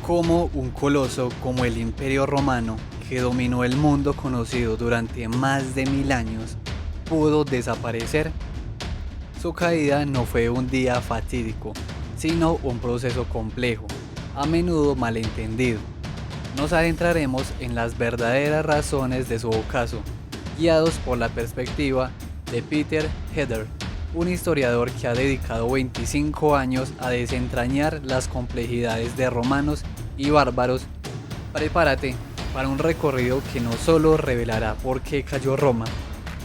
Cómo un coloso como el Imperio Romano, que dominó el mundo conocido durante más de 1000 años, pudo desaparecer. Su caída no fue un día fatídico, sino un proceso complejo, a menudo malentendido. Nos adentraremos en las verdaderas razones de su ocaso, guiados por la perspectiva de Peter Heather, un historiador que ha dedicado 25 años a desentrañar las complejidades de romanos y bárbaros. Prepárate para un recorrido que no solo revelará por qué cayó Roma,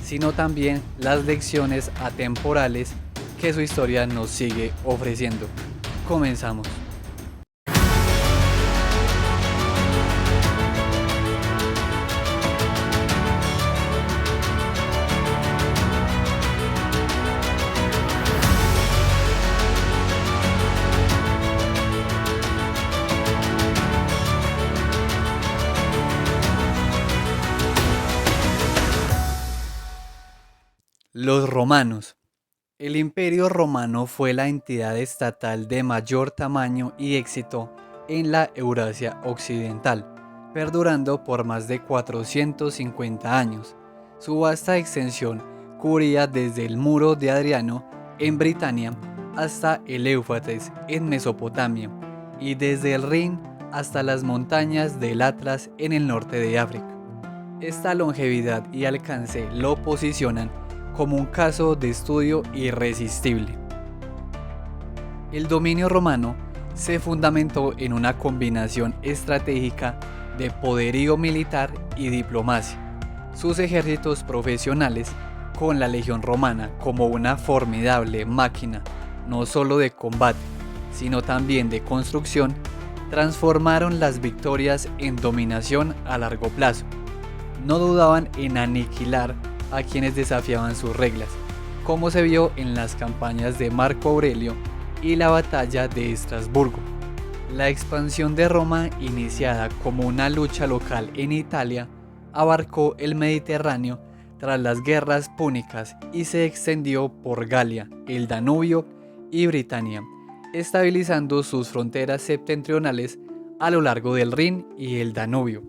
sino también las lecciones atemporales que su historia nos sigue ofreciendo. Comenzamos. Los romanos. El Imperio Romano fue la entidad estatal de mayor tamaño y éxito en la Eurasia occidental, perdurando por más de 450 años. Su vasta extensión cubría desde el Muro de Adriano en Britania hasta el Éufrates en Mesopotamia y desde el Rin hasta las montañas del Atlas en el norte de África. Esta longevidad y alcance lo posicionan como un caso de estudio irresistible. El dominio romano se fundamentó en una combinación estratégica de poderío militar y diplomacia. Sus ejércitos profesionales, con la legión romana como una formidable máquina no solo de combate, sino también de construcción, transformaron las victorias en dominación a largo plazo. No dudaban en aniquilar a quienes desafiaban sus reglas, como se vio en las campañas de Marco Aurelio y la batalla de Estrasburgo. La expansión de Roma, iniciada como una lucha local en Italia, abarcó el Mediterráneo tras las guerras púnicas y se extendió por Galia, el Danubio y Britania, estabilizando sus fronteras septentrionales a lo largo del Rin y el Danubio.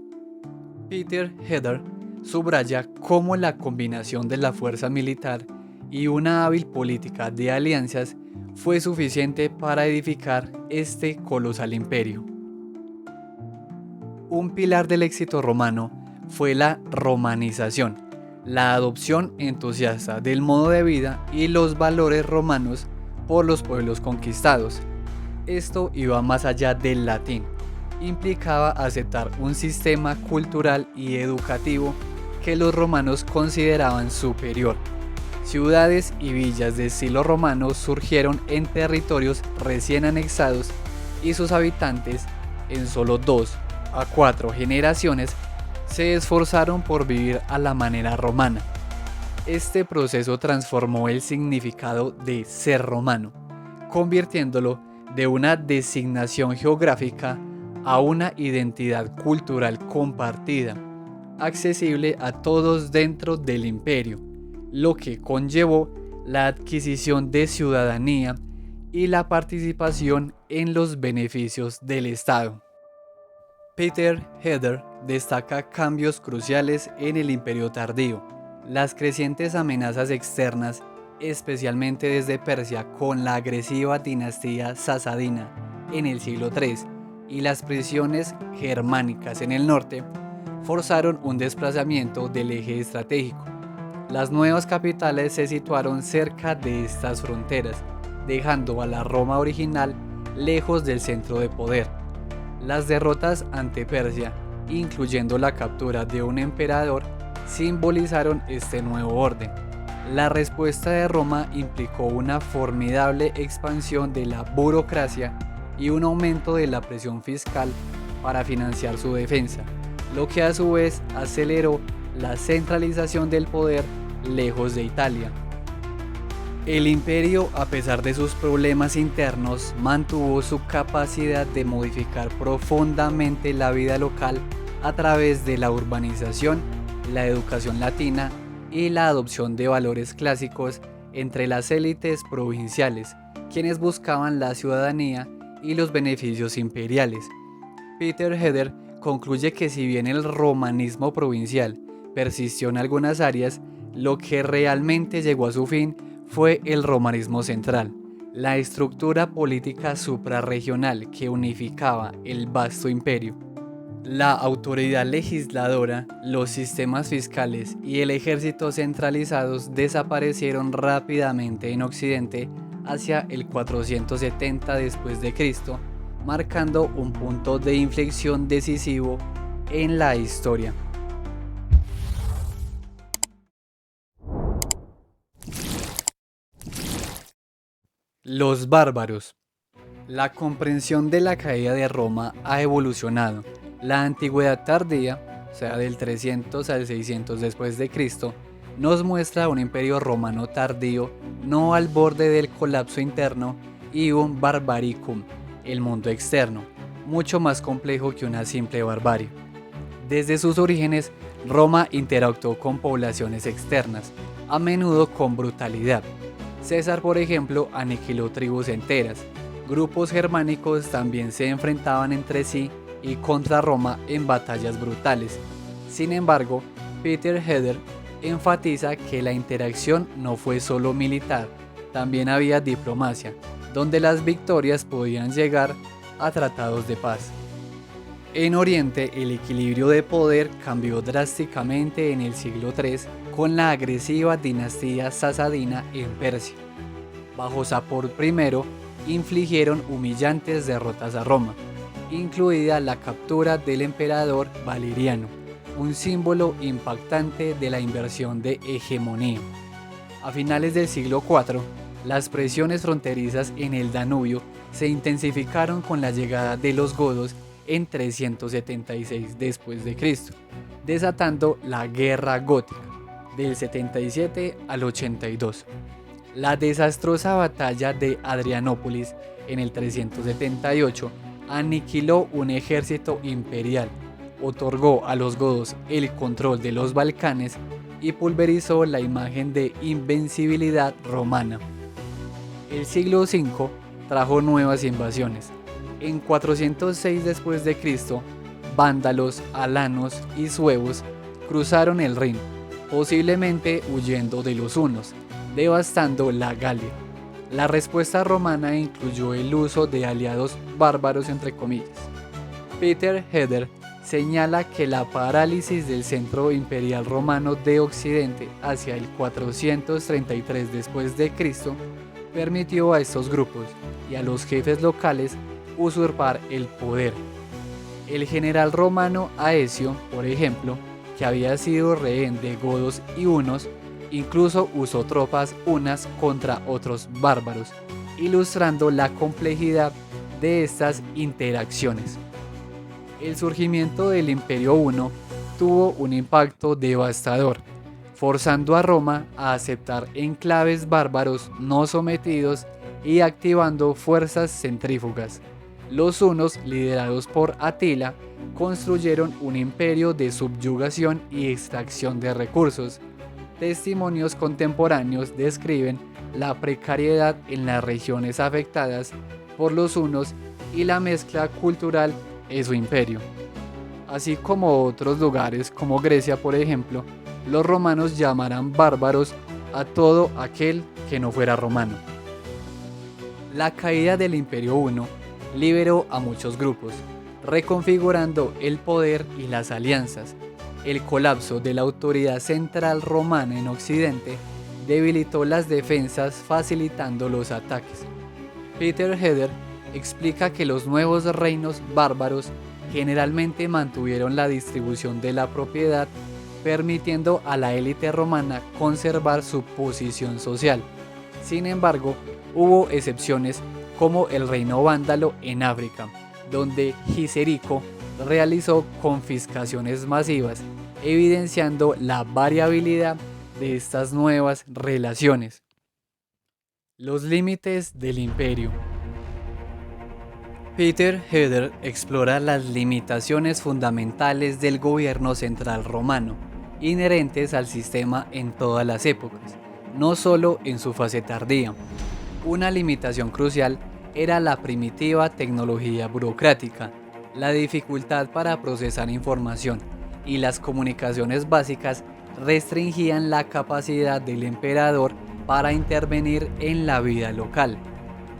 Peter Heather subraya cómo la combinación de la fuerza militar y una hábil política de alianzas fue suficiente para edificar este colosal imperio. Un pilar del éxito romano fue la romanización, la adopción entusiasta del modo de vida y los valores romanos por los pueblos conquistados. Esto iba más allá del latín, implicaba aceptar un sistema cultural y educativo que los romanos consideraban superior. Ciudades y villas de estilo romano surgieron en territorios recién anexados y sus habitantes, en solo 2 a 4 generaciones, se esforzaron por vivir a la manera romana. Este proceso transformó el significado de ser romano, convirtiéndolo de una designación geográfica a una identidad cultural compartida, accesible a todos dentro del imperio, lo que conllevó la adquisición de ciudadanía y la participación en los beneficios del Estado. Peter Heather destaca cambios cruciales en el imperio tardío, las crecientes amenazas externas, especialmente desde Persia con la agresiva dinastía sasadina en el siglo III y las presiones germánicas en el norte, forzaron un desplazamiento del eje estratégico. Las nuevas capitales se situaron cerca de estas fronteras, dejando a la Roma original lejos del centro de poder. Las derrotas ante Persia, incluyendo la captura de un emperador, simbolizaron este nuevo orden. La respuesta de Roma implicó una formidable expansión de la burocracia y un aumento de la presión fiscal para financiar su defensa, lo que a su vez aceleró la centralización del poder lejos de Italia. El imperio, a pesar de sus problemas internos, mantuvo su capacidad de modificar profundamente la vida local a través de la urbanización, la educación latina y la adopción de valores clásicos entre las élites provinciales, quienes buscaban la ciudadanía y los beneficios imperiales. Peter Heder concluye que si bien el romanismo provincial persistió en algunas áreas, lo que realmente llegó a su fin fue el romanismo central, la estructura política suprarregional que unificaba el vasto imperio. La autoridad legisladora, los sistemas fiscales y el ejército centralizados desaparecieron rápidamente en Occidente hacia el 470 después de Cristo, marcando un punto de inflexión decisivo en la historia. Los bárbaros. La comprensión de la caída de Roma ha evolucionado. La antigüedad tardía, o sea, del 300 al 600 después de Cristo, nos muestra un imperio romano tardío, no al borde del colapso interno, y un barbaricum, el mundo externo, mucho más complejo que una simple barbarie. Desde sus orígenes, Roma interactuó con poblaciones externas, a menudo con brutalidad. César, por ejemplo, aniquiló tribus enteras. Grupos germánicos también se enfrentaban entre sí y contra Roma en batallas brutales. Sin embargo, Peter Heder enfatiza que la interacción no fue solo militar, también había diplomacia, donde las victorias podían llegar a tratados de paz. En Oriente, el equilibrio de poder cambió drásticamente en el siglo III con la agresiva dinastía sasadina en Persia. Bajo Sapor I, infligieron humillantes derrotas a Roma, incluida la captura del emperador Valeriano, un símbolo impactante de la inversión de hegemonía. A finales del siglo IV, las presiones fronterizas en el Danubio se intensificaron con la llegada de los godos en 376 después de Cristo, desatando la Guerra Gótica del 77 al 82. La desastrosa batalla de Adrianópolis en el 378 aniquiló un ejército imperial, otorgó a los godos el control de los Balcanes y pulverizó la imagen de invencibilidad romana. El siglo V trajo nuevas invasiones. En 406 después de Cristo, vándalos, alanos y suevos cruzaron el Rin, posiblemente huyendo de los hunos, devastando la Galia. La respuesta romana incluyó el uso de aliados bárbaros entre comillas. Peter Heder señala que la parálisis del centro imperial romano de Occidente hacia el 433 después de Cristo permitió a estos grupos y a los jefes locales usurpar el poder. El general romano Aecio, por ejemplo, que había sido rehén de godos y hunos, incluso usó tropas hunas contra otros bárbaros, ilustrando la complejidad de estas interacciones. El surgimiento del Imperio Huno tuvo un impacto devastador, forzando a Roma a aceptar enclaves bárbaros no sometidos y activando fuerzas centrífugas. Los hunos, liderados por Atila, construyeron un imperio de subyugación y extracción de recursos. Testimonios contemporáneos describen la precariedad en las regiones afectadas por los hunos y la mezcla cultural en su imperio. Así como otros lugares como Grecia, por ejemplo, los romanos llamarán bárbaros a todo aquel que no fuera romano. La caída del Imperio Huno liberó a muchos grupos, reconfigurando el poder y las alianzas. El colapso de la autoridad central romana en Occidente debilitó las defensas, facilitando los ataques. Peter Heder explica que los nuevos reinos bárbaros generalmente mantuvieron la distribución de la propiedad, permitiendo a la élite romana conservar su posición social. Sin embargo, hubo excepciones como el reino vándalo en África, donde Gisserico realizó confiscaciones masivas, evidenciando la variabilidad de estas nuevas relaciones. Los límites del imperio. Peter Heder explora las limitaciones fundamentales del gobierno central romano, inherentes al sistema en todas las épocas, no solo en su fase tardía. Una limitación crucial era la primitiva tecnología burocrática. La dificultad para procesar información y las comunicaciones básicas restringían la capacidad del emperador para intervenir en la vida local.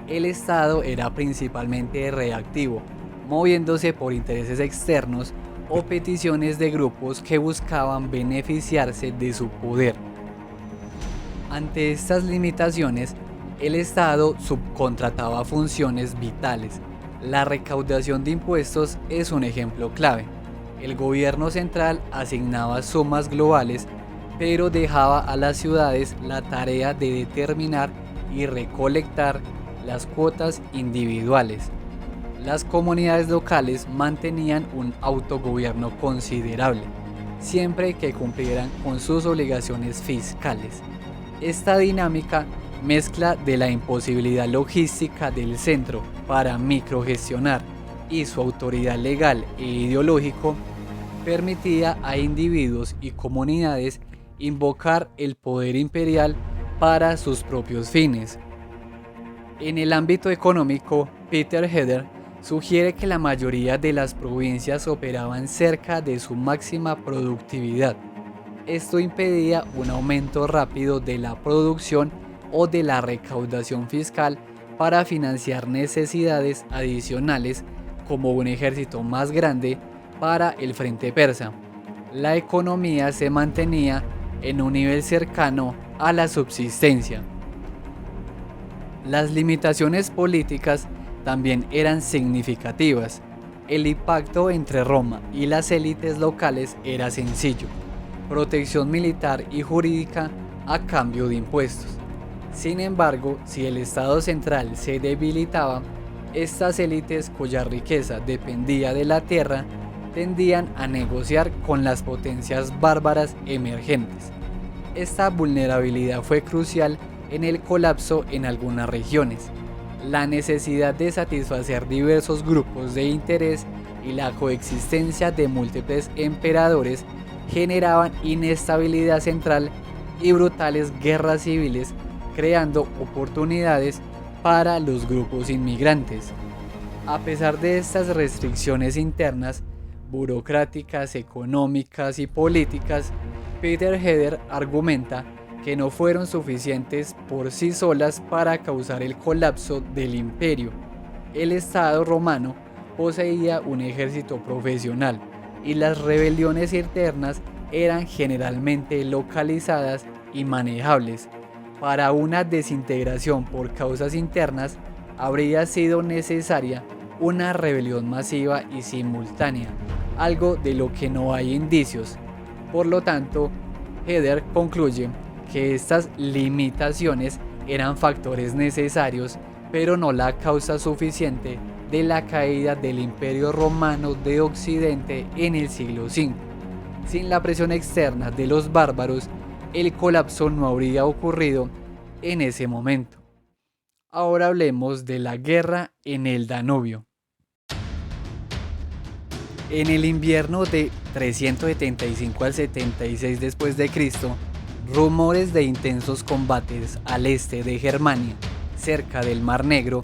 El Estado era principalmente reactivo, moviéndose por intereses externos o peticiones de grupos que buscaban beneficiarse de su poder. Ante estas limitaciones, el Estado subcontrataba funciones vitales. La recaudación de impuestos es un ejemplo clave. El gobierno central asignaba sumas globales, pero dejaba a las ciudades la tarea de determinar y recolectar las cuotas individuales. Las comunidades locales mantenían un autogobierno considerable, siempre que cumplieran con sus obligaciones fiscales. Esta dinámica, mezcla de la imposibilidad logística del centro para microgestionar y su autoridad legal e ideológico, permitía a individuos y comunidades invocar el poder imperial para sus propios fines. En el ámbito económico, Peter Heather sugiere que la mayoría de las provincias operaban cerca de su máxima productividad. Esto impedía un aumento rápido de la producción o de la recaudación fiscal para financiar necesidades adicionales como un ejército más grande para el frente persa. La economía se mantenía en un nivel cercano a la subsistencia. Las limitaciones políticas también eran significativas. El impacto entre Roma y las élites locales era sencillo: protección militar y jurídica a cambio de impuestos. Sin embargo, si el Estado central se debilitaba, estas élites, cuya riqueza dependía de la tierra, tendían a negociar con las potencias bárbaras emergentes. Esta vulnerabilidad fue crucial en el colapso en algunas regiones. La necesidad de satisfacer diversos grupos de interés y la coexistencia de múltiples emperadores generaban inestabilidad central y brutales guerras civiles, creando oportunidades para los grupos inmigrantes. A pesar de estas restricciones internas, burocráticas, económicas y políticas, Peter Heather argumenta que no fueron suficientes por sí solas para causar el colapso del imperio. El Estado romano poseía un ejército profesional y las rebeliones internas eran generalmente localizadas y manejables. Para una desintegración por causas internas, habría sido necesaria una rebelión masiva y simultánea, algo de lo que no hay indicios. Por lo tanto, Heather concluye que estas limitaciones eran factores necesarios, pero no la causa suficiente de la caída del Imperio Romano de Occidente en el siglo V. Sin la presión externa de los bárbaros, el colapso no habría ocurrido en ese momento. Ahora hablemos de la guerra en el Danubio. En el invierno de 375 al 76 después de Cristo, rumores de intensos combates al este de Germania, cerca del Mar Negro,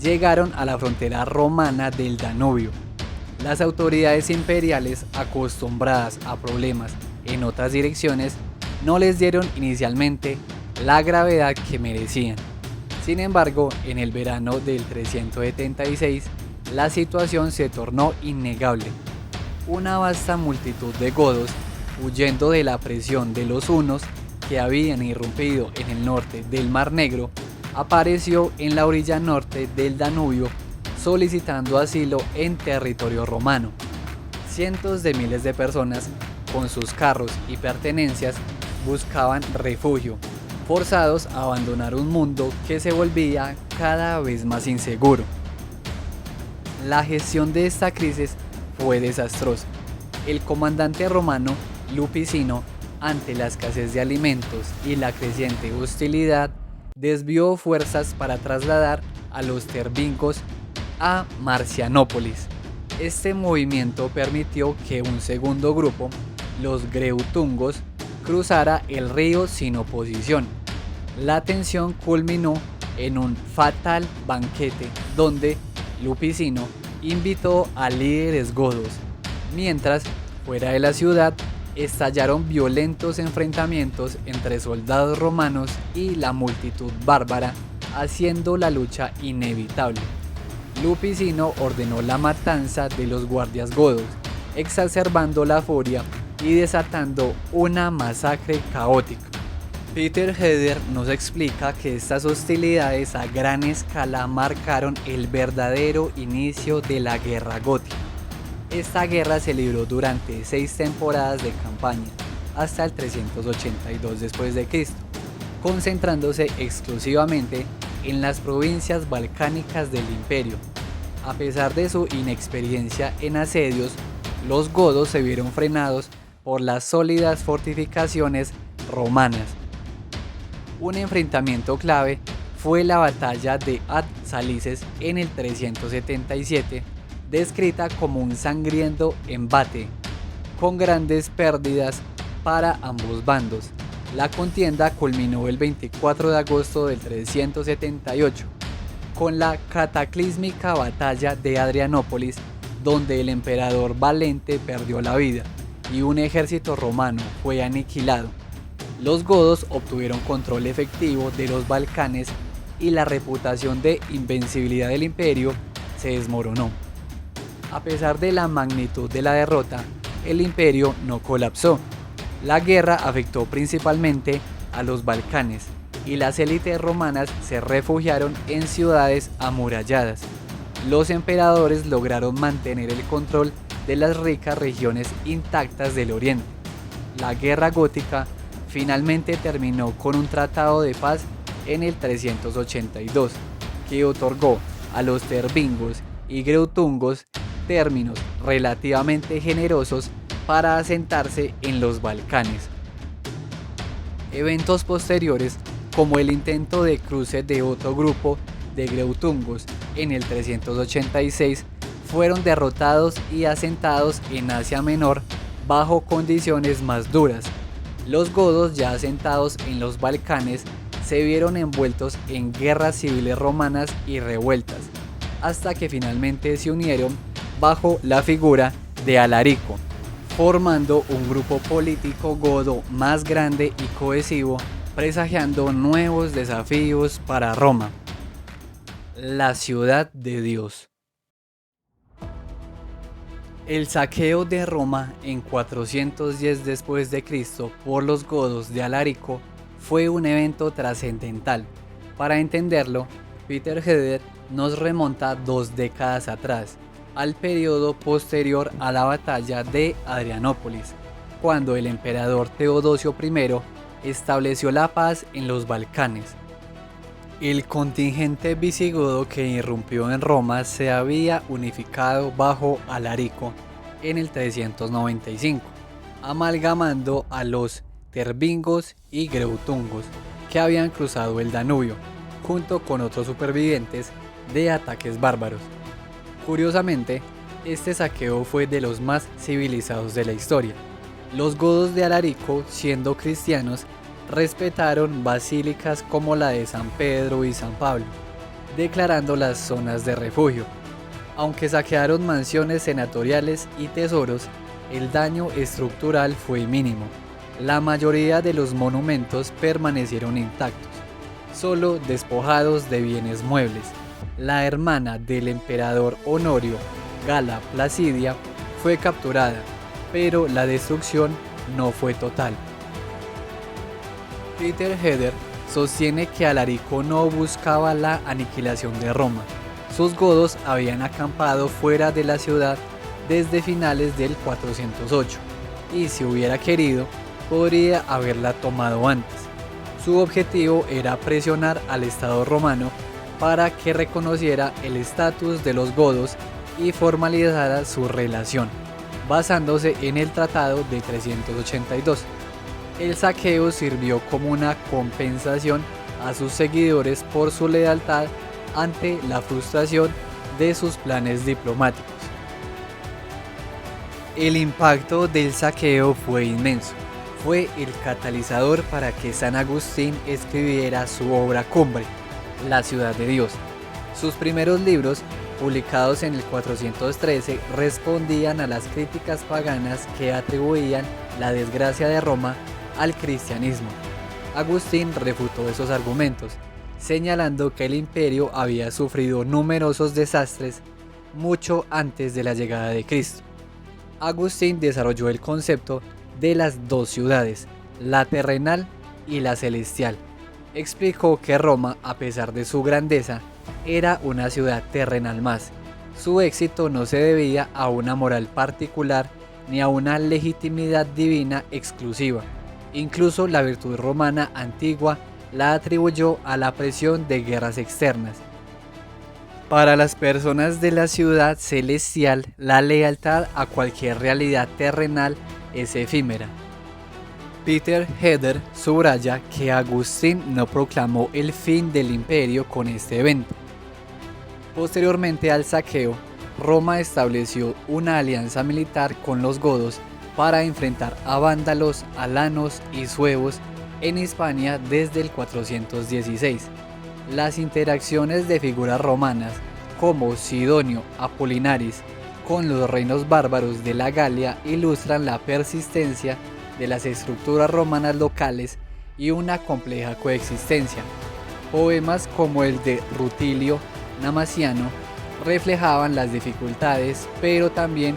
llegaron a la frontera romana del Danubio. Las autoridades imperiales, acostumbradas a problemas en otras direcciones, no les dieron inicialmente la gravedad que merecían. Sin embargo, en el verano del 376, la situación se tornó innegable. Una vasta multitud de godos, huyendo de la presión de los hunos que habían irrumpido en el norte del Mar Negro, apareció en la orilla norte del Danubio solicitando asilo en territorio romano. Cientos de miles de personas, con sus carros y pertenencias, buscaban refugio, forzados a abandonar un mundo que se volvía cada vez más inseguro. La gestión de esta crisis fue desastrosa. El comandante romano Lupicino, ante la escasez de alimentos y la creciente hostilidad, desvió fuerzas para trasladar a los tervingos a Marcianópolis. Este movimiento permitió que un segundo grupo, los greutungos, cruzara el río sin oposición. La tensión culminó en un fatal banquete donde Lupicino invitó a líderes godos, mientras, fuera de la ciudad, estallaron violentos enfrentamientos entre soldados romanos y la multitud bárbara, haciendo la lucha inevitable. Lupicino ordenó la matanza de los guardias godos, exacerbando la furia y desatando una masacre caótica. Peter Heder nos explica que estas hostilidades a gran escala marcaron el verdadero inicio de la Guerra Gótica. Esta guerra se libró durante 6 temporadas de campaña, hasta el 382 d.C., concentrándose exclusivamente en las provincias balcánicas del imperio. A pesar de su inexperiencia en asedios, los godos se vieron frenados por las sólidas fortificaciones romanas. Un enfrentamiento clave fue la batalla de Ad-Salices en el 377, descrita como un sangriento embate, con grandes pérdidas para ambos bandos. La contienda culminó el 24 de agosto del 378, con la cataclísmica batalla de Adrianópolis, donde el emperador Valente perdió la vida y un ejército romano fue aniquilado. Los godos obtuvieron control efectivo de los Balcanes y la reputación de invencibilidad del imperio se desmoronó. A pesar de la magnitud de la derrota, el imperio no colapsó. La guerra afectó principalmente a los Balcanes y las élites romanas se refugiaron en ciudades amuralladas. Los emperadores lograron mantener el control de las ricas regiones intactas del oriente. La guerra gótica finalmente terminó con un tratado de paz en el 382, que otorgó a los tervingos y greutungos términos relativamente generosos para asentarse en los Balcanes. Eventos posteriores, como el intento de cruce de otro grupo de greutungos en el 386, fueron derrotados y asentados en Asia Menor bajo condiciones más duras. Los godos, ya asentados en los Balcanes, se vieron envueltos en guerras civiles romanas y revueltas, hasta que finalmente se unieron bajo la figura de Alarico, formando un grupo político godo más grande y cohesivo, presagiando nuevos desafíos para Roma. La ciudad de Dios. El saqueo de Roma en 410 d.C. por los godos de Alarico fue un evento trascendental. Para entenderlo, Peter Heder nos remonta 2 décadas atrás, al periodo posterior a la batalla de Adrianópolis, cuando el emperador Teodosio I estableció la paz en los Balcanes. El contingente visigodo que irrumpió en Roma se había unificado bajo Alarico en el 395, amalgamando a los tervingos y greutungos que habían cruzado el Danubio, junto con otros supervivientes de ataques bárbaros. Curiosamente, este saqueo fue de los más civilizados de la historia. Los godos de Alarico, siendo cristianos, respetaron basílicas como la de San Pedro y San Pablo, declarando las zonas de refugio. Aunque saquearon mansiones senatoriales y tesoros, el daño estructural fue mínimo. La mayoría de los monumentos permanecieron intactos, solo despojados de bienes muebles. La hermana del emperador Honorio, Gala Placidia, fue capturada, pero la destrucción no fue total. Peter Heder sostiene que Alarico no buscaba la aniquilación de Roma. Sus godos habían acampado fuera de la ciudad desde finales del 408 y, si hubiera querido, podría haberla tomado antes. Su objetivo era presionar al Estado romano para que reconociera el estatus de los godos y formalizara su relación, basándose en el Tratado de 382. El saqueo sirvió como una compensación a sus seguidores por su lealtad ante la frustración de sus planes diplomáticos. El impacto del saqueo fue inmenso. Fue el catalizador para que San Agustín escribiera su obra cumbre, La ciudad de Dios. Sus primeros libros publicados en el 413, respondían a las críticas paganas que atribuían la desgracia de Roma al cristianismo. Agustín refutó esos argumentos, señalando que el imperio había sufrido numerosos desastres mucho antes de la llegada de Cristo. Agustín desarrolló el concepto de las dos ciudades, la terrenal y la celestial. Explicó que Roma, a pesar de su grandeza, era una ciudad terrenal más. Su éxito no se debía a una moral particular ni a una legitimidad divina exclusiva. Incluso la virtud romana antigua la atribuyó a la presión de guerras externas. Para las personas de la ciudad celestial, la lealtad a cualquier realidad terrenal es efímera. Peter Heder subraya que Agustín no proclamó el fin del imperio con este evento. Posteriormente al saqueo, Roma estableció una alianza militar con los godos para enfrentar a vándalos, alanos y suevos en Hispania desde el 416. Las interacciones de figuras romanas como Sidonio Apolinaris con los reinos bárbaros de la Galia ilustran la persistencia de las estructuras romanas locales y una compleja coexistencia. Poemas como el de Rutilio Namasiano reflejaban las dificultades, pero también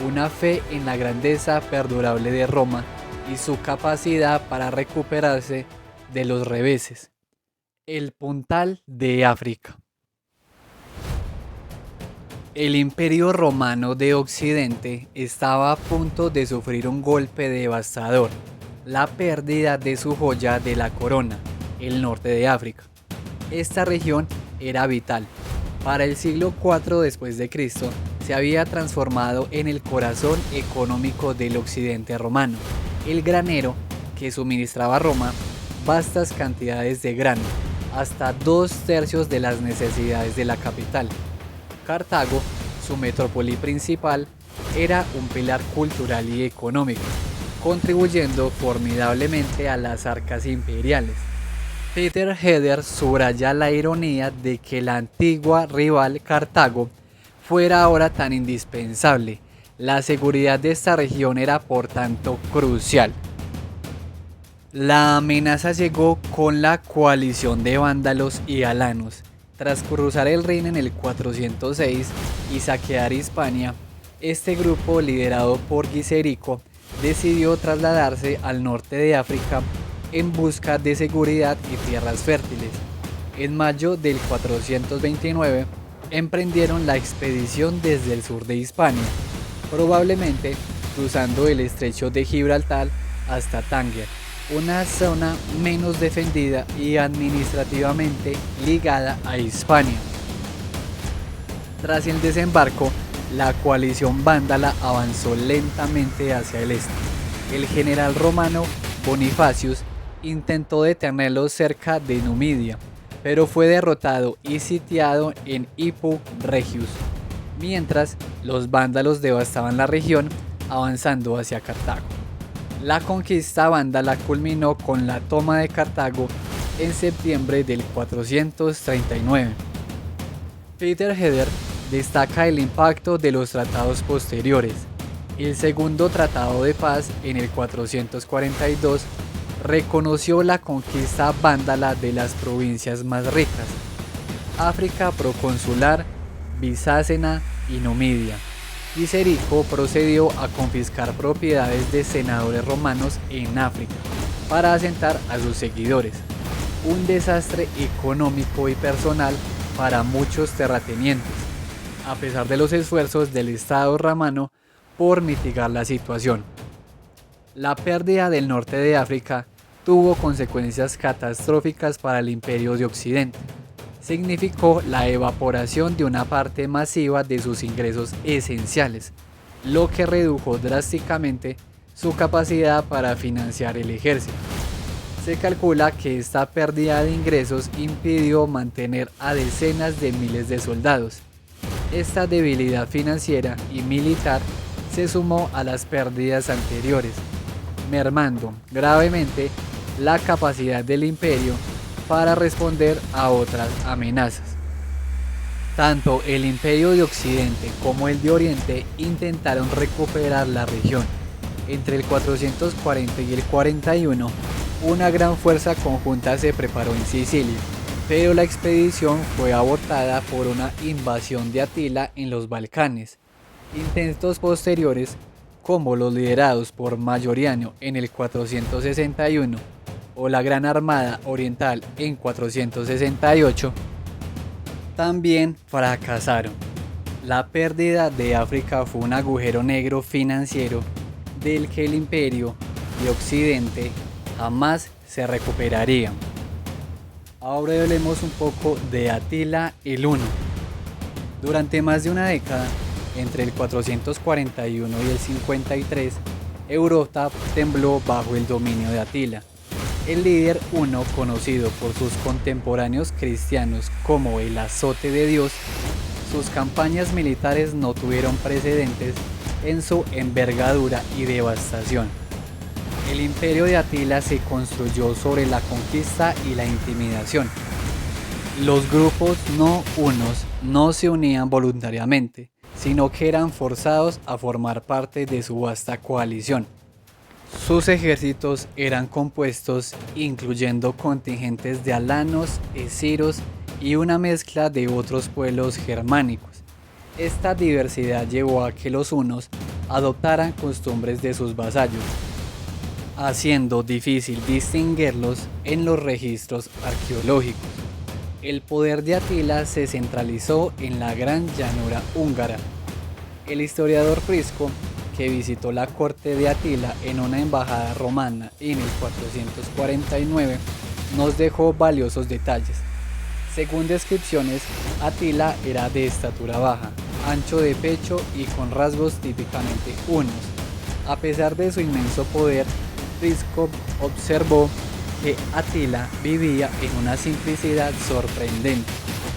una fe en la grandeza perdurable de Roma y su capacidad para recuperarse de los reveses. El puntal de África. El Imperio Romano de Occidente estaba a punto de sufrir un golpe devastador, la pérdida de su joya de la corona, el norte de África. Esta región era vital. Para el siglo IV después de Cristo se había transformado en el corazón económico del occidente romano, el granero que suministraba a Roma vastas cantidades de grano, hasta 2/3 de las necesidades de la capital. Cartago, su metrópoli principal, era un pilar cultural y económico, contribuyendo formidablemente a las arcas imperiales. Peter Heder subraya la ironía de que la antigua rival Cartago fuera ahora tan indispensable. La seguridad de esta región era por tanto crucial. La amenaza llegó con la coalición de vándalos y alanos. Tras cruzar el Rin en el 406 y saquear Hispania, este grupo, liderado por Gisserico, decidió trasladarse al norte de África en busca de seguridad y tierras fértiles. En mayo del 429 emprendieron la expedición desde el sur de Hispania, probablemente cruzando el estrecho de Gibraltar hasta Tánger, una zona menos defendida y administrativamente ligada a Hispania. Tras el desembarco, la coalición vándala avanzó lentamente hacia el este. El general romano Bonifacius intentó detenerlos cerca de Numidia, pero fue derrotado y sitiado en Hippo Regius, mientras los vándalos devastaban la región avanzando hacia Cartago. La conquista vándala culminó con la toma de Cartago en septiembre del 439. Peter Heder destaca el impacto de los tratados posteriores. El segundo tratado de paz en el 442 reconoció la conquista vándala de las provincias más ricas, África proconsular, Bisácena y Numidia. Gisserico procedió a confiscar propiedades de senadores romanos en África para asentar a sus seguidores. Un desastre económico y personal para muchos terratenientes, a pesar de los esfuerzos del Estado romano por mitigar la situación. La pérdida del norte de África tuvo consecuencias catastróficas para el Imperio de Occidente. Significó la evaporación de una parte masiva de sus ingresos esenciales, lo que redujo drásticamente su capacidad para financiar el ejército. Se calcula que esta pérdida de ingresos impidió mantener a decenas de miles de soldados. Esta debilidad financiera y militar se sumó a las pérdidas anteriores, mermando gravemente la capacidad del imperio para responder a otras amenazas. Tanto el Imperio de Occidente como el de Oriente intentaron recuperar la región. Entre el 440 y el 41, una gran fuerza conjunta se preparó en Sicilia, pero la expedición fue abortada por una invasión de Atila en los Balcanes. Intentos posteriores, como los liderados por Mayoriano en el 461 o la Gran Armada Oriental en 468, también fracasaron. La pérdida de África fue un agujero negro financiero del que el Imperio de Occidente jamás se recuperaría. Ahora hablemos un poco de Atila el Huno. Durante más de una década, entre el 441 y el 53, Europa tembló bajo el dominio de Atila. El líder huno, conocido por sus contemporáneos cristianos como el azote de Dios, sus campañas militares no tuvieron precedentes en su envergadura y devastación. El imperio de Atila se construyó sobre la conquista y la intimidación. Los grupos no hunos no se unían voluntariamente, sino que eran forzados a formar parte de su vasta coalición. Sus ejércitos eran compuestos incluyendo contingentes de alanos, esiros y una mezcla de otros pueblos germánicos. Esta diversidad llevó a que los hunos adoptaran costumbres de sus vasallos, haciendo difícil distinguirlos en los registros arqueológicos. El poder de Atila se centralizó en la gran llanura húngara. El historiador Prisco, que visitó la corte de Atila en una embajada romana en el 449, nos dejó valiosos detalles. Según descripciones, Atila era de estatura baja, ancho de pecho y con rasgos típicamente hunos. A pesar de su inmenso poder, Prisco observó que Atila vivía en una simplicidad sorprendente,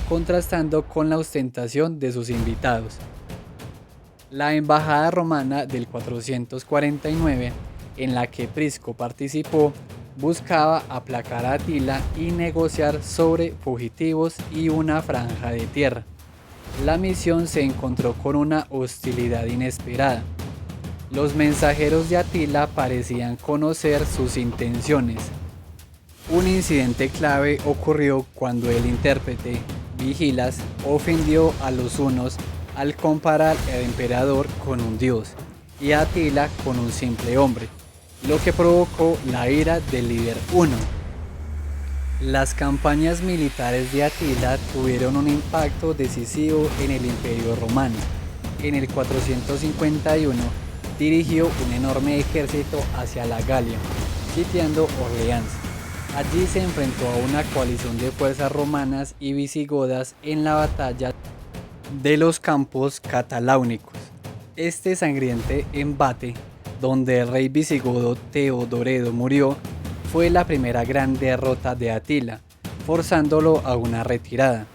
contrastando con la ostentación de sus invitados. La embajada romana del 449, en la que Prisco participó, buscaba aplacar a Atila y negociar sobre fugitivos y una franja de tierra. La misión se encontró con una hostilidad inesperada. Los mensajeros de Atila parecían conocer sus intenciones. Un incidente clave ocurrió cuando el intérprete Vigilas ofendió a los hunos al comparar al emperador con un dios y a Atila con un simple hombre, lo que provocó la ira del líder huno. Las campañas militares de Atila tuvieron un impacto decisivo en el Imperio Romano. En el 451 dirigió un enorme ejército hacia la Galia, sitiando Orleans. Allí se enfrentó a una coalición de fuerzas romanas y visigodas en la batalla de los Campos Cataláunicos. Este sangriente embate, donde el rey visigodo Teodoredo murió, fue la primera gran derrota de Atila, forzándolo a una retirada.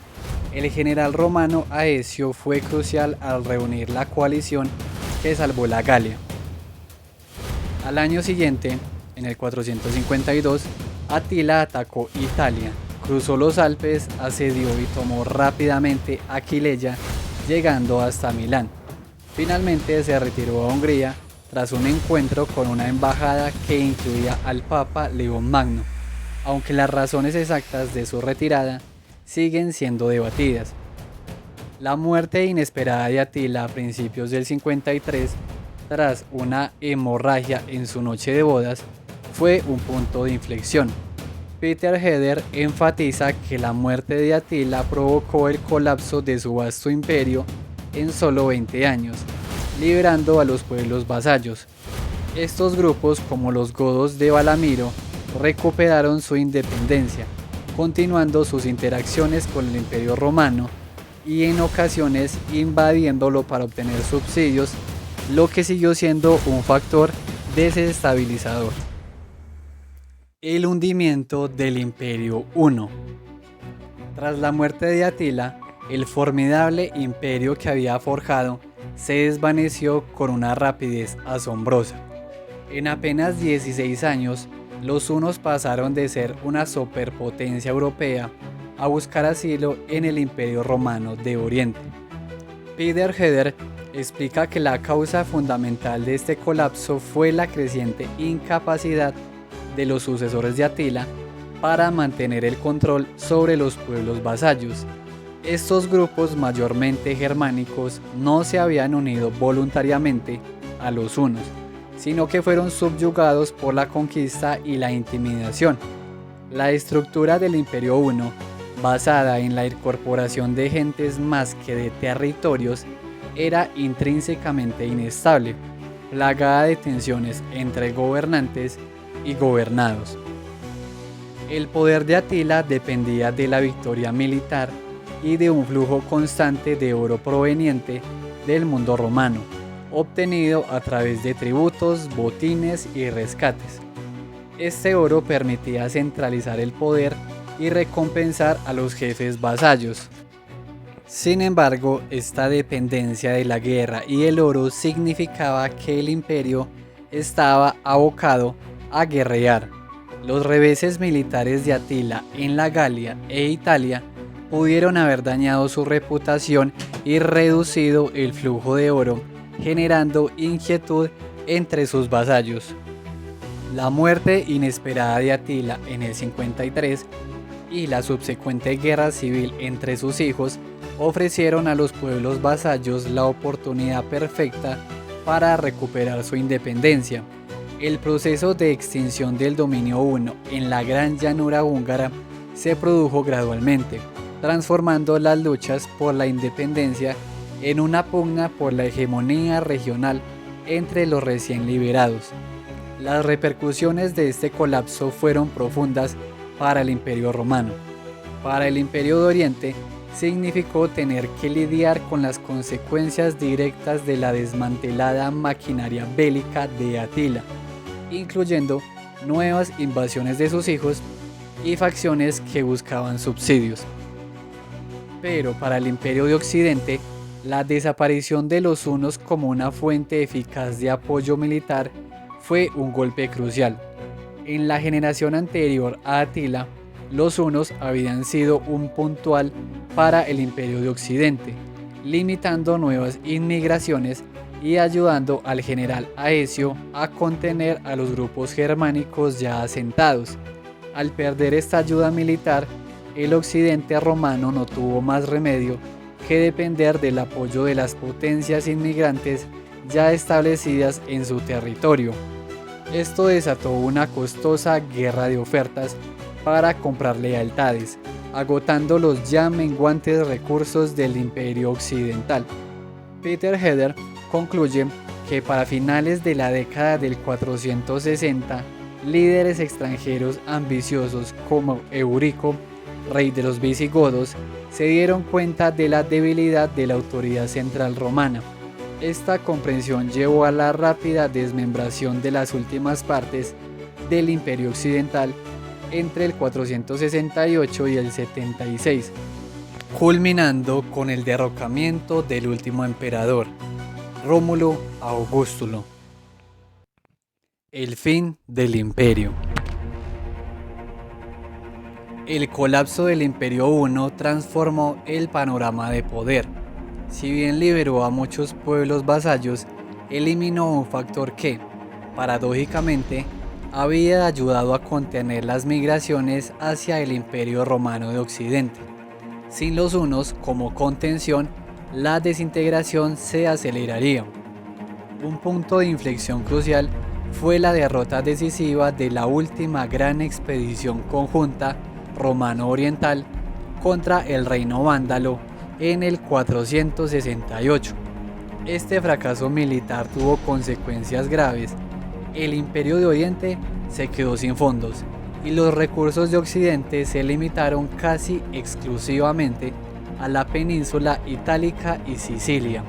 El general romano Aecio fue crucial al reunir la coalición que salvó la Galia. Al año siguiente, en el 452, Atila atacó Italia, cruzó los Alpes, asedió y tomó rápidamente Aquileia, llegando hasta Milán. Finalmente se retiró a Hungría tras un encuentro con una embajada que incluía al Papa León Magno, aunque las razones exactas de su retirada siguen siendo debatidas. La muerte inesperada de Atila a principios del 53, tras una hemorragia en su noche de bodas, fue un punto de inflexión. Peter Heder enfatiza que la muerte de Atila provocó el colapso de su vasto imperio en solo 20 años, liberando a los pueblos vasallos. Estos grupos, como los godos de Balamiro, recuperaron su independencia, continuando sus interacciones con el Imperio Romano y en ocasiones invadiéndolo para obtener subsidios, lo que siguió siendo un factor desestabilizador. El hundimiento del Imperio Huno. Tras la muerte de Atila, el formidable imperio que había forjado se desvaneció con una rapidez asombrosa. En apenas 16 años, los hunos pasaron de ser una superpotencia europea a buscar asilo en el Imperio Romano de Oriente. Peter Heder explica que la causa fundamental de este colapso fue la creciente incapacidad de los sucesores de Atila para mantener el control sobre los pueblos vasallos. Estos grupos, mayormente germánicos, no se habían unido voluntariamente a los hunos, sino que fueron subyugados por la conquista y la intimidación. La estructura del Imperio Huno, basada en la incorporación de gentes más que de territorios, era intrínsecamente inestable, plagada de tensiones entre gobernantes y gobernados. El poder de Atila dependía de la victoria militar y de un flujo constante de oro proveniente del mundo romano, obtenido a través de tributos, botines y rescates. Este oro permitía centralizar el poder y recompensar a los jefes vasallos. Sin embargo, esta dependencia de la guerra y el oro significaba que el imperio estaba abocado a guerrear. Los reveses militares de Atila en la Galia e Italia pudieron haber dañado su reputación y reducido el flujo de oro, generando inquietud entre sus vasallos. La muerte inesperada de Atila en el 53 y la subsecuente guerra civil entre sus hijos ofrecieron a los pueblos vasallos la oportunidad perfecta para recuperar su independencia. El proceso de extinción del dominio huno en la gran llanura húngara se produjo gradualmente, transformando las luchas por la independencia en una pugna por la hegemonía regional entre los recién liberados. Las repercusiones de este colapso fueron profundas para el Imperio Romano. Para el Imperio de Oriente significó tener que lidiar con las consecuencias directas de la desmantelada maquinaria bélica de Atila, incluyendo nuevas invasiones de sus hijos y facciones que buscaban subsidios. Pero para el Imperio de Occidente, la desaparición de los hunos como una fuente eficaz de apoyo militar fue un golpe crucial. En la generación anterior a Atila, los hunos habían sido un puntual para el Imperio de Occidente, limitando nuevas inmigraciones y ayudando al general Aecio a contener a los grupos germánicos ya asentados. Al perder esta ayuda militar, el occidente romano no tuvo más remedio que depender del apoyo de las potencias inmigrantes ya establecidas en su territorio. Esto desató una costosa guerra de ofertas para comprar lealtades, agotando los ya menguantes recursos del Imperio Occidental. Peter Heder concluye que para finales de la década del 460, líderes extranjeros ambiciosos como Eurico, rey de los visigodos, se dieron cuenta de la debilidad de la autoridad central romana. Esta comprensión llevó a la rápida desmembración de las últimas partes del Imperio Occidental entre el 468 y el 76, culminando con el derrocamiento del último emperador, Rómulo Augustulo. El fin del imperio. El colapso del Imperio Huno transformó el panorama de poder. Si bien liberó a muchos pueblos vasallos, eliminó un factor que, paradójicamente, había ayudado a contener las migraciones hacia el Imperio Romano de Occidente. Sin los hunos como contención, la desintegración se aceleraría. Un punto de inflexión crucial fue la derrota decisiva de la última gran expedición conjunta romano-oriental contra el reino vándalo en el 468. Este fracaso militar tuvo consecuencias graves. El Imperio de Oriente se quedó sin fondos y los recursos de Occidente se limitaron casi exclusivamente a la península itálica y Sicilia,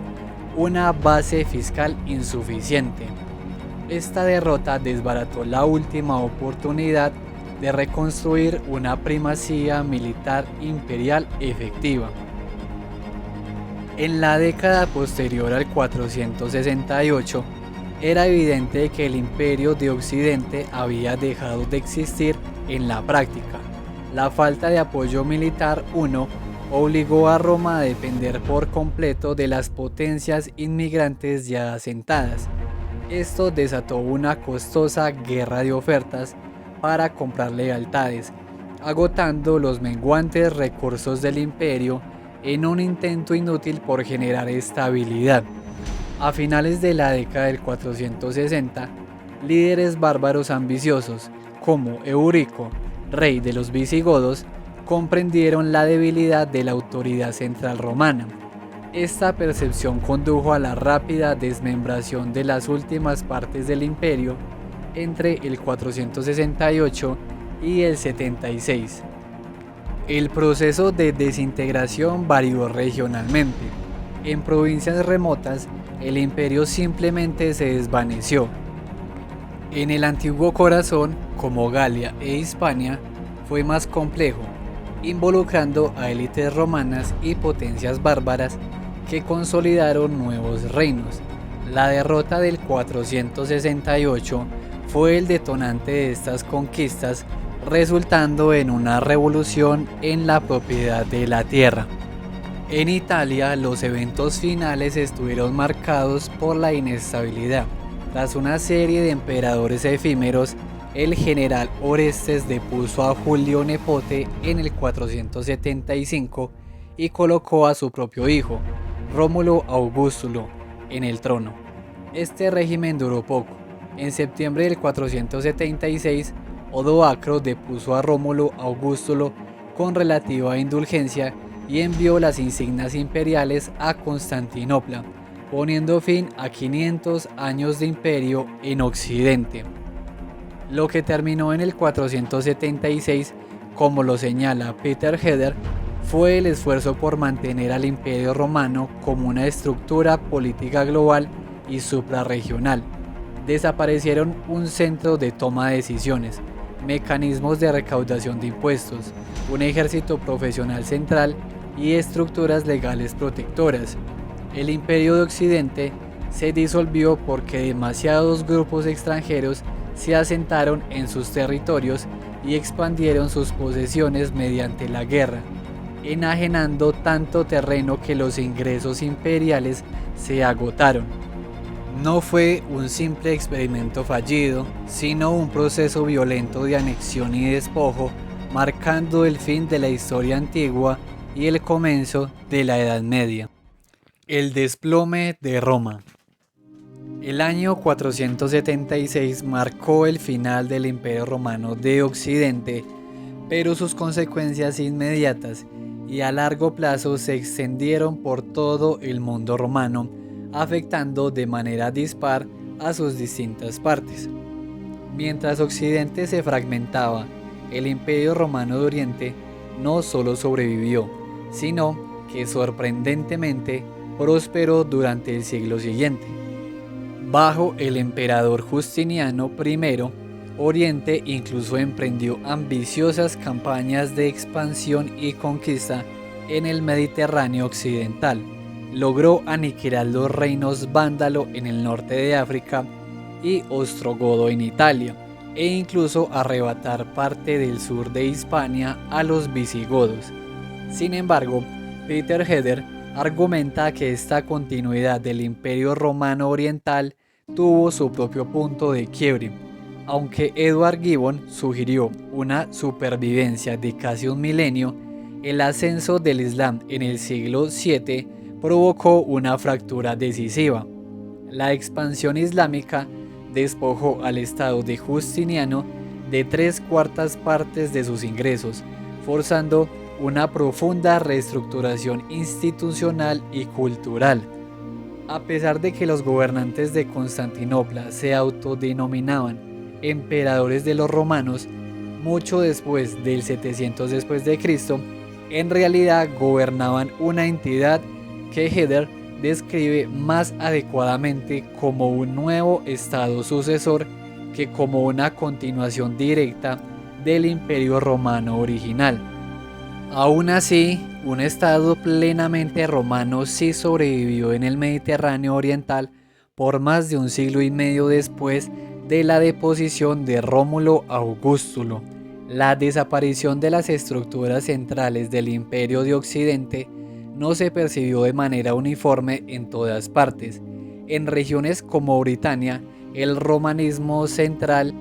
una base fiscal insuficiente. Esta derrota desbarató la última oportunidad de reconstruir una primacía militar imperial efectiva. En la década posterior al 468, era evidente que el Imperio de Occidente había dejado de existir en la práctica. La falta de apoyo militar obligó a Roma a depender por completo de las potencias inmigrantes ya asentadas. Esto desató una costosa guerra de ofertas para comprar lealtades, agotando los menguantes recursos del imperio en un intento inútil por generar estabilidad. A finales de la década del 460, líderes bárbaros ambiciosos como Eurico, rey de los visigodos, comprendieron la debilidad de la autoridad central romana. Esta percepción condujo a la rápida desmembración de las últimas partes del imperio entre el 468 y el 76. El proceso de desintegración varió regionalmente. En provincias remotas, el imperio simplemente se desvaneció. En el antiguo corazón, como Galia e Hispania, fue más complejo, involucrando a élites romanas y potencias bárbaras que consolidaron nuevos reinos. La derrota del 468 fue el detonante de estas conquistas, resultando en una revolución en la propiedad de la tierra. En Italia, los eventos finales estuvieron marcados por la inestabilidad. Tras una serie de emperadores efímeros, el general Orestes depuso a Julio Nepote en el 475 y colocó a su propio hijo, Rómulo Augustulo, en el trono. Este régimen duró poco. En septiembre del 476, Odoacro depuso a Rómulo Augustulo con relativa indulgencia y envió las insignias imperiales a Constantinopla, poniendo fin a 500 años de imperio en Occidente. Lo que terminó en el 476, como lo señala Peter Heder, fue el esfuerzo por mantener al Imperio Romano como una estructura política global y suprarregional. Desaparecieron un centro de toma de decisiones, mecanismos de recaudación de impuestos, un ejército profesional central y estructuras legales protectoras. El Imperio de Occidente se disolvió porque demasiados grupos extranjeros se asentaron en sus territorios y expandieron sus posesiones mediante la guerra, enajenando tanto terreno que los ingresos imperiales se agotaron. No fue un simple experimento fallido, sino un proceso violento de anexión y despojo, marcando el fin de la historia antigua y el comienzo de la Edad Media. El desplome de Roma. El año 476 marcó el final del Imperio Romano de Occidente, pero sus consecuencias inmediatas y a largo plazo se extendieron por todo el mundo romano, afectando de manera dispar a sus distintas partes. Mientras Occidente se fragmentaba, el Imperio Romano de Oriente no solo sobrevivió, sino que sorprendentemente prosperó durante el siglo siguiente. Bajo el emperador Justiniano I, Oriente incluso emprendió ambiciosas campañas de expansión y conquista en el Mediterráneo occidental. Logró aniquilar los reinos vándalo en el norte de África y ostrogodo en Italia, e incluso arrebatar parte del sur de Hispania a los visigodos. Sin embargo, Peter Heder argumenta que esta continuidad del Imperio Romano Oriental tuvo su propio punto de quiebre, aunque Edward Gibbon sugirió una supervivencia de casi un milenio. El ascenso del Islam en el siglo VII provocó una fractura decisiva. La expansión islámica despojó al Estado de Justiniano de 3/4 partes de sus ingresos, forzando una profunda reestructuración institucional y cultural. A pesar de que los gobernantes de Constantinopla se autodenominaban emperadores de los romanos, mucho después del 700 después de Cristo, en realidad gobernaban una entidad que Heder describe más adecuadamente como un nuevo estado sucesor que como una continuación directa del Imperio Romano original. Aún así, un estado plenamente romano sí sobrevivió en el Mediterráneo oriental por más de un siglo y medio después de la deposición de Rómulo Augustulo. La desaparición de las estructuras centrales del Imperio de Occidente no se percibió de manera uniforme en todas partes. En regiones como Britania, el romanismo central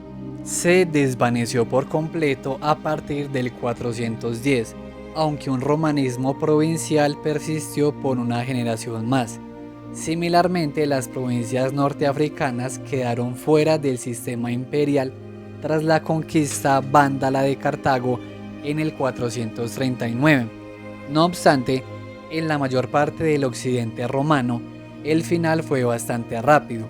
se desvaneció por completo a partir del 410, aunque un romanismo provincial persistió por una generación más. Similarmente, las provincias norteafricanas quedaron fuera del sistema imperial tras la conquista vándala de Cartago en el 439. No obstante, en la mayor parte del occidente romano, el final fue bastante rápido.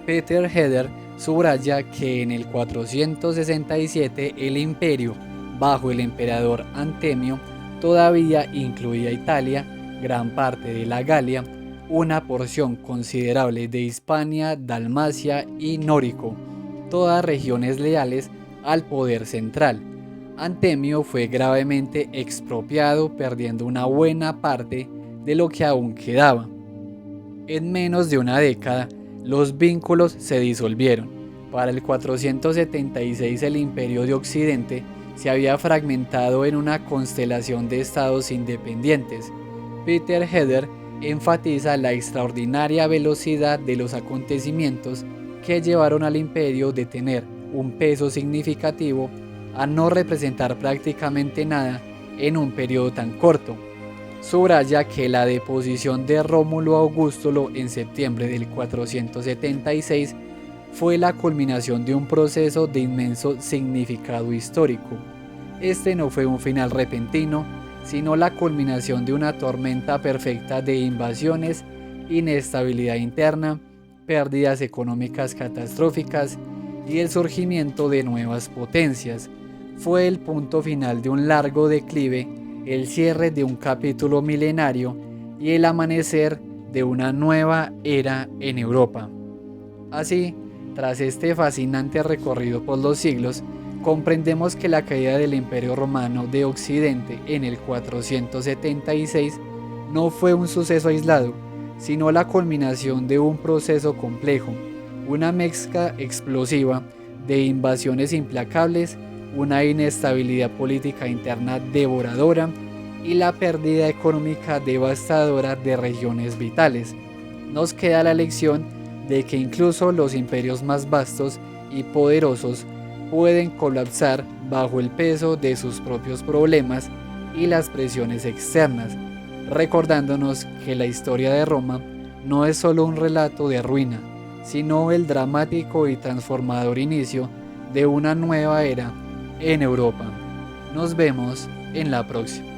Peter Heder subraya que en el 467 el imperio, bajo el emperador Antemio, todavía incluía Italia, gran parte de la Galia, una porción considerable de Hispania, Dalmacia y Nórico, todas regiones leales al poder central. Antemio fue gravemente expropiado, perdiendo una buena parte de lo que aún quedaba. En menos de una década, los vínculos se disolvieron. Para el 476 el Imperio de Occidente se había fragmentado en una constelación de estados independientes. Peter Heder enfatiza la extraordinaria velocidad de los acontecimientos que llevaron al imperio de tener un peso significativo a no representar prácticamente nada en un periodo tan corto. Subraya que la deposición de Rómulo Augustulo en septiembre del 476 fue la culminación de un proceso de inmenso significado histórico. Este no fue un final repentino, sino la culminación de una tormenta perfecta de invasiones, inestabilidad interna, pérdidas económicas catastróficas y el surgimiento de nuevas potencias. Fue el punto final de un largo declive, el cierre de un capítulo milenario y el amanecer de una nueva era en Europa. Así, tras este fascinante recorrido por los siglos, comprendemos que la caída del Imperio Romano de Occidente en el 476 no fue un suceso aislado, sino la culminación de un proceso complejo, una mezcla explosiva de invasiones implacables, una inestabilidad política interna devoradora y la pérdida económica devastadora de regiones vitales. Nos queda la lección de que incluso los imperios más vastos y poderosos pueden colapsar bajo el peso de sus propios problemas y las presiones externas, recordándonos que la historia de Roma no es solo un relato de ruina, sino el dramático y transformador inicio de una nueva era en Europa. Nos vemos en la próxima.